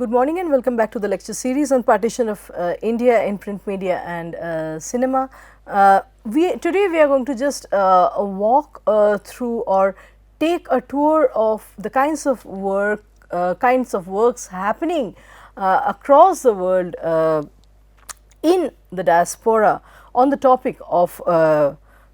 Good morning and welcome back to the lecture series on partition of India in print media and cinema. Today we are going to just walk through or take a tour of the kinds of works happening across the world in the diaspora on the topic of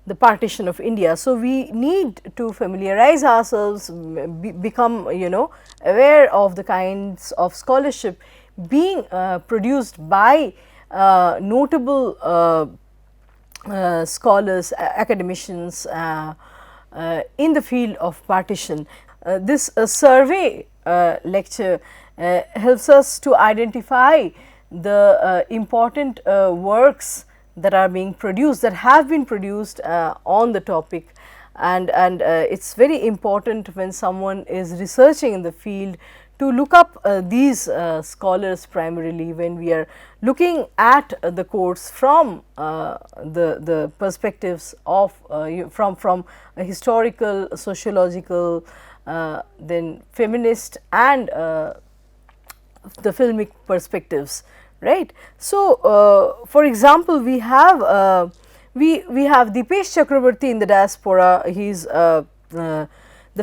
the partition of India. So, we need to familiarize ourselves, become aware of the kinds of scholarship being produced by notable scholars, academicians in the field of partition. This survey lecture helps us to identify the important works that are being produced, that have been produced on the topic, and it is very important when someone is researching in the field to look up these scholars primarily when we are looking at the course from the perspectives of from a historical, sociological, then feminist and the filmic perspectives. Right. So, for example, we have Dipesh Chakrabarty in the diaspora. He is the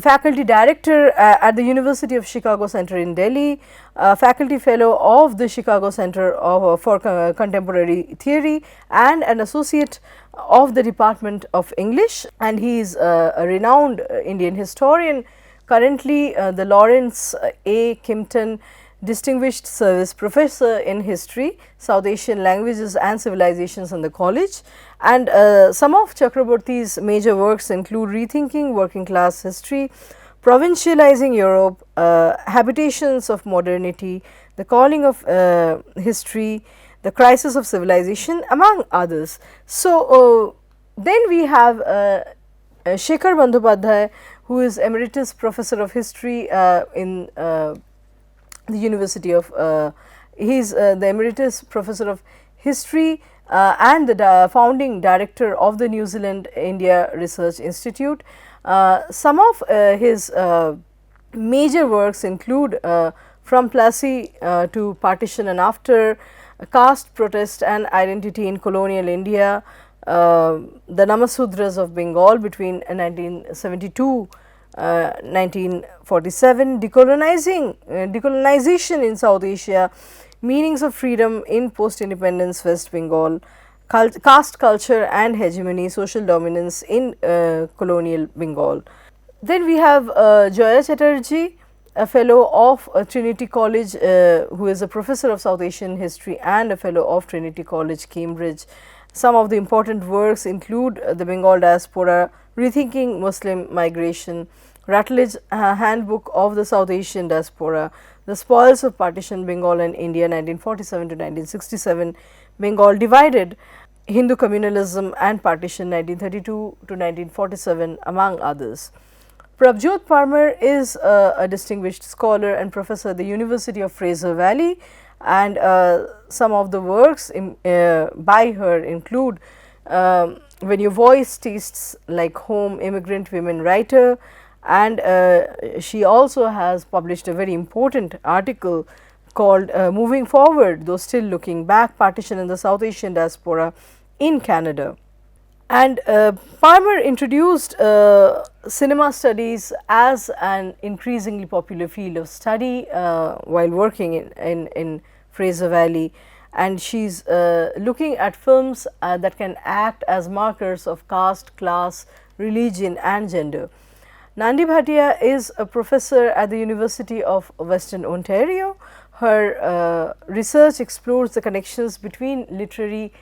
faculty director at the University of Chicago Center in Delhi, faculty fellow of the Chicago Center for Contemporary Theory and an associate of the Department of English, and he is a renowned Indian historian, currently the Lawrence A. Kimpton Distinguished Service Professor in History, South Asian Languages and Civilizations in the college, and some of Chakraborty's major works include Rethinking Working Class History, Provincializing Europe, Habitations of Modernity, The Calling of History, The Crisis of Civilization, among others. So, then we have Shekhar Bandhopadhyay, who is Emeritus Professor of History in the University of, he is the Emeritus Professor of History and the founding director of the New Zealand India Research Institute. Some of his major works include From Plassey to Partition and After, Caste, Protest and Identity in Colonial India, the Namasudras of Bengal between 1972 1947, decolonization in South Asia, meanings of freedom in post-independence West Bengal, caste culture and hegemony, social dominance in colonial Bengal. Then we have Joya Chatterjee, a fellow of Trinity College, who is a professor of South Asian history and a fellow of Trinity College, Cambridge. Some of the important works include the Bengal Diaspora, Rethinking Muslim Migration, Rutledge Handbook of the South Asian Diaspora, The Spoils of Partition, Bengal and India 1947 to 1967, Bengal Divided, Hindu Communalism and Partition 1932 to 1947, among others. Prabjot Parmar is a distinguished scholar and professor at the University of Fraser Valley, and some of the works by her include When Your Voice Tastes Like Home, Immigrant Women Writer, and she also has published a very important article called Moving Forward, Though Still Looking Back, Partition in the South Asian Diaspora in Canada. And Parmar introduced cinema studies as an increasingly popular field of study while working in Fraser Valley, and she is looking at films that can act as markers of caste, class, religion and gender. Nandi Bhatia is a professor at the University of Western Ontario. Her research explores the connections between literary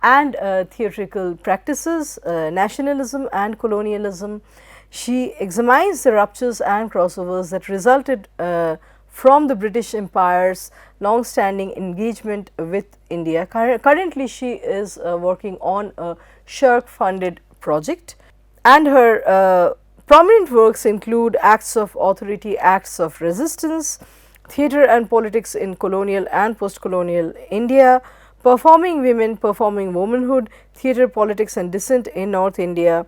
and theatrical practices, nationalism and colonialism. She examines the ruptures and crossovers that resulted from the British Empire's long-standing engagement with India. Currently, she is working on a SSHRC-funded project, and her prominent works include Acts of Authority, Acts of Resistance, Theatre and Politics in Colonial and Post-Colonial India, Performing Women, Performing Womanhood, Theatre, Politics and Dissent in North India,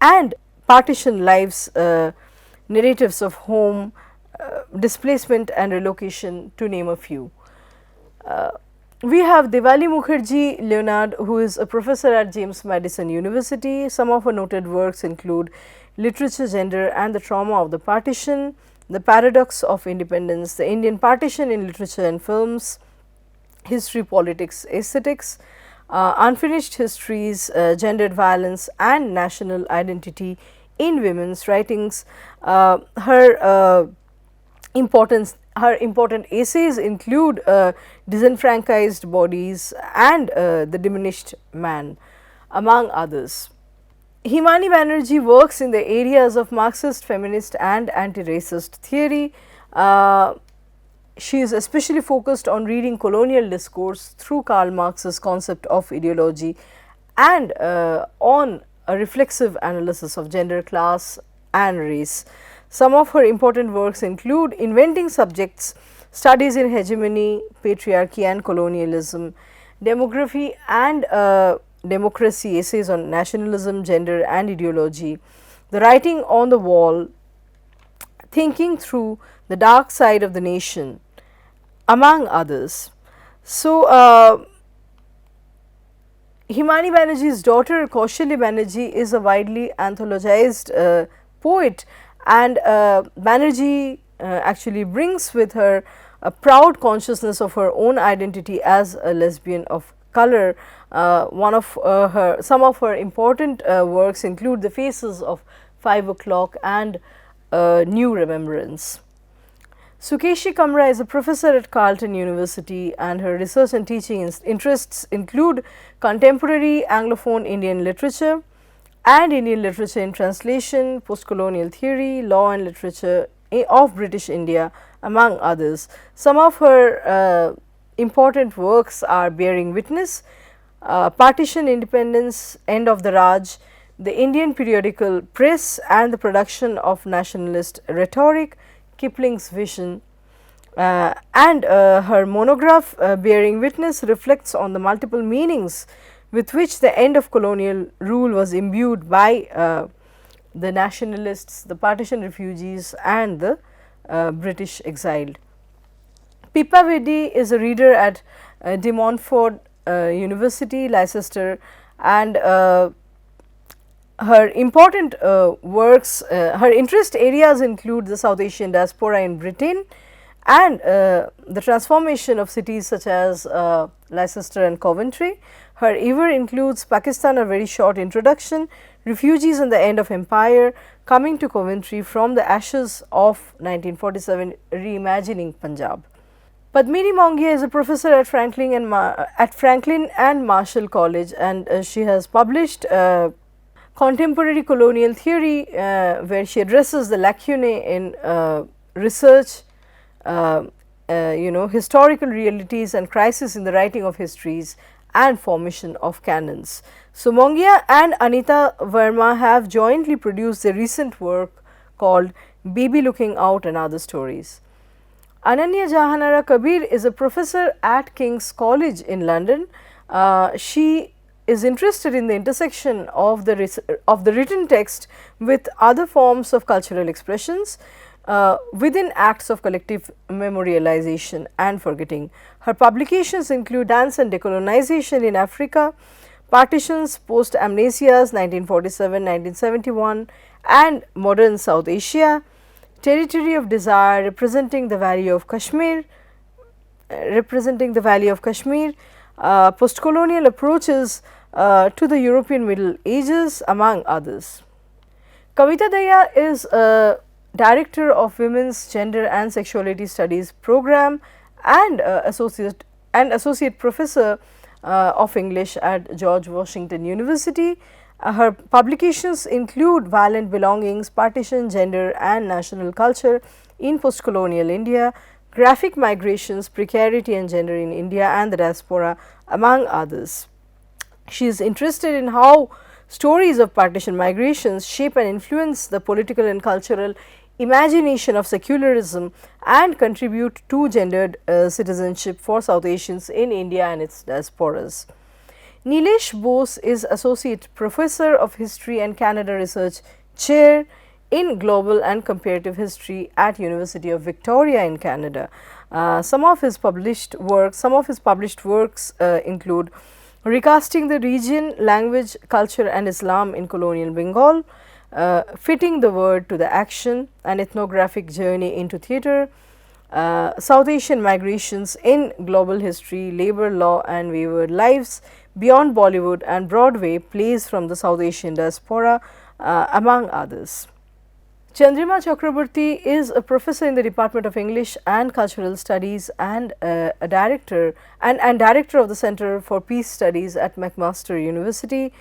and Partition Lives, Narratives of Home, displacement and relocation, to name a few. We have Diwali Mookerjea-Leonard, who is a professor at James Madison University. Some of her noted works include Literature, Gender and the Trauma of the Partition, The Paradox of Independence, The Indian Partition in Literature and Films, History, Politics, Aesthetics, Unfinished Histories, Gendered Violence and National Identity in Women's Writings. Her important essays include Disenfranchised Bodies and The Diminished Man, among others. Himani Banerjee works in the areas of Marxist, feminist and anti-racist theory. She is especially focused on reading colonial discourse through Karl Marx's concept of ideology and on a reflexive analysis of gender, class and race. Some of her important works include Inventing Subjects, Studies in Hegemony, Patriarchy and Colonialism, Demography and Democracy, Essays on Nationalism, Gender and Ideology, The Writing on the Wall, Thinking Through the Dark Side of the Nation, among others. So, Himani Banerjee's daughter Kaushalya Banerjee is a widely anthologized poet, and Banerjee actually brings with her a proud consciousness of her own identity as a lesbian of color. Some of her important works include The Faces of 5 o'clock and New Remembrance. Sukeshi Kamra is a professor at Carleton University, and her research and teaching interests include contemporary Anglophone Indian literature and Indian literature in translation, postcolonial theory, law and literature of British India, among others. Some of her important works are Bearing Witness, Partition, Independence, End of the Raj, The Indian Periodical Press and the Production of Nationalist Rhetoric, Kipling's Vision, and her monograph Bearing Witness reflects on the multiple meanings with which the end of colonial rule was imbued by the nationalists, the partition refugees and the British exiled. Pippa Veddi is a reader at De Montfort University, Leicester, and her important works, her interest areas include the South Asian diaspora in Britain and the transformation of cities such as Leicester and Coventry. Her ever includes Pakistan, a very short introduction, Refugees and the End of Empire, Coming to Coventry, From the Ashes of 1947, Reimagining Punjab. Padmini Mongia is a professor at Franklin and Marshall College, and she has published Contemporary Colonial Theory, where she addresses the lacunae in research, historical realities and crisis in the writing of histories and formation of canons. So, Mongia and Anita Verma have jointly produced their recent work called Baby Looking Out and Other Stories. Ananya Jahanara Kabir is a professor at King's College in London. She is interested in the intersection of the written text with other forms of cultural expressions within acts of collective memorialization and forgetting. Her publications include Dance and Decolonization in Africa, Partitions, Post-Amnesias 1947-1971 and Modern South Asia, Territory of Desire, Representing the Valley of Kashmir, Postcolonial Approaches to the European Middle Ages, among others. Kavita Daya is a Director of Women's Gender and Sexuality Studies Program and Associate Professor of English at George Washington University. Her publications include Violent Belongings, Partition, Gender and National Culture in Postcolonial India, Graphic Migrations, Precarity and Gender in India and the Diaspora, among others. She is interested in how stories of partition migrations shape and influence the political and cultural imagination of secularism and contribute to gendered citizenship for South Asians in India and its diasporas. Nilesh Bose is Associate Professor of History and Canada Research Chair in Global and Comparative History at University of Victoria in Canada. Some of his published works include Recasting the Region, Language, Culture and Islam in Colonial Bengal, Fitting the Word to the Action, An Ethnographic Journey into Theatre, South Asian Migrations in Global History, Labour, Law and Wayward Lives, Beyond Bollywood and Broadway, Plays from the South Asian Diaspora, among others. Chandrima Chakraborty is a professor in the Department of English and Cultural Studies and a director of the Center for Peace Studies at McMaster University.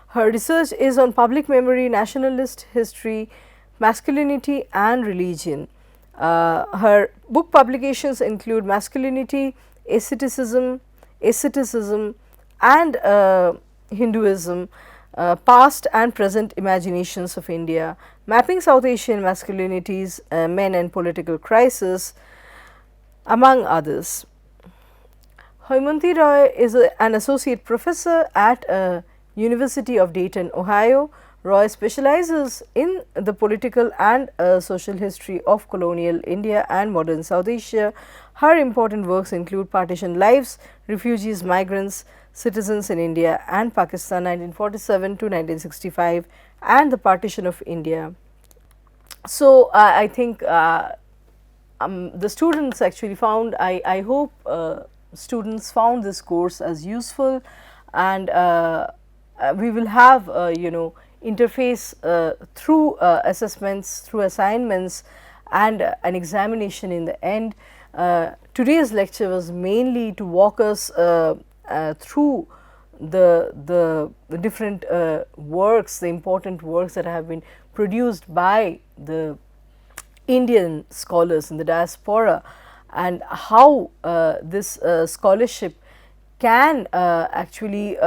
Her research is on public memory, nationalist history, masculinity and religion. Her book publications include Masculinity, Asceticism and Hinduism, Past and Present Imaginations of India, Mapping South Asian Masculinities, Men and Political Crisis, among others. Haimanti Roy is an associate professor at University of Dayton, Ohio. Roy specializes in the political and social history of colonial India and modern South Asia. Her important works include Partition Lives, Refugees, Migrants, Citizens in India and Pakistan 1947 to 1965 and the Partition of India. So, I think the students actually found, I hope students found this course as useful, and we will have interface through assessments, through assignments and an examination in the end. Today's lecture was mainly to walk us through the different works, the important works that have been produced by the Indian scholars in the diaspora, and how this scholarship can actually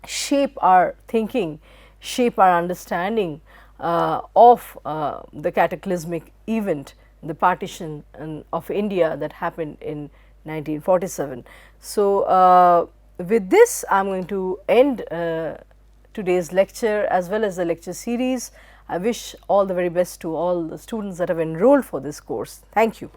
shape our thinking, shape our understanding of the cataclysmic event, the partition of India that happened in 1947. So, with this I am going to end today's lecture as well as the lecture series. I wish all the very best to all the students that have enrolled for this course. Thank you.